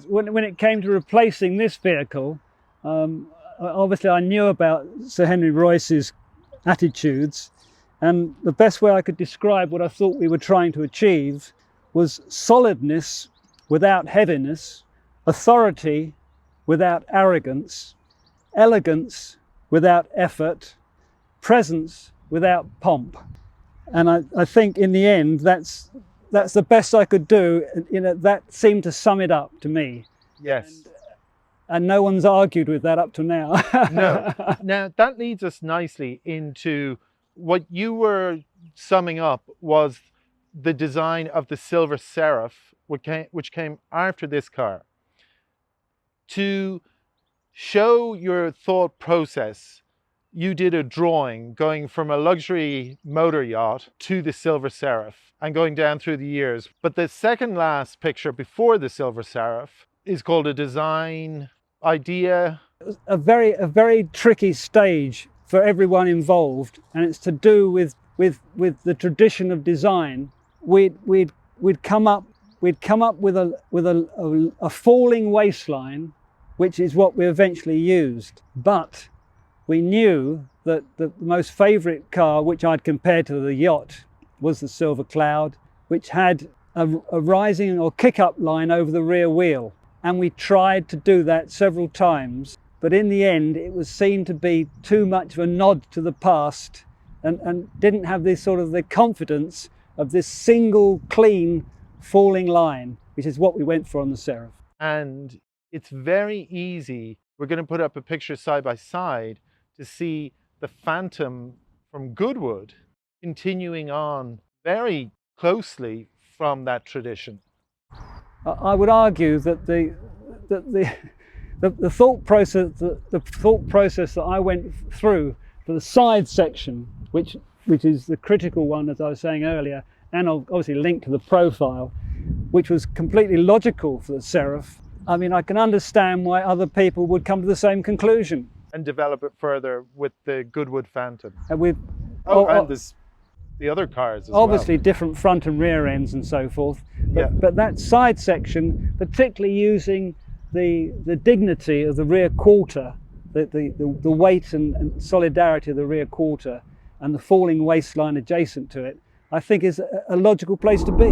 When it came to replacing this vehicle, obviously I knew about Sir Henry Royce's attitudes, and the best way I could describe what I thought we were trying to achieve was solidness without heaviness, authority without arrogance, elegance without effort, presence without pomp. And I think in the end that's the best I could do. You know, that seemed to sum it up to me. Yes. And no one's argued with that up to now. No. Now that leads us nicely into what you were summing up was the design of the Silver Seraph, which came after this car. To show your thought process, you did a drawing going from a luxury motor yacht to the Silver Seraph and going down through the years. But the second last picture before the Silver Seraph is called a design idea. A very tricky stage for everyone involved, and it's to do with the tradition of design. We'd come up with a falling waistline, which is what we eventually used. But we knew that the most favourite car, which I'd compared to the yacht, was the Silver Cloud, which had a rising or kick-up line over the rear wheel. And we tried to do that several times, but in the end it was seen to be too much of a nod to the past, and didn't have this sort of the confidence of this single clean falling line, which is what we went for on the Seraph. And it's very easy, we're going to put up a picture side by side to see the Phantom from Goodwood continuing on very closely from that tradition. I would argue that the thought process that I went through for the side section, which is the critical one, as I was saying earlier, and obviously linked to the profile, which was completely logical for the Seraph. I mean, I can understand why other people would come to the same conclusion. And develop it further with the Goodwood Phantom. And with the other cars as obviously well. Different front and rear ends and so forth. But that side section, particularly using the dignity of the rear quarter, the weight and solidarity of the rear quarter, and the falling waistline adjacent to it, I think is a logical place to be.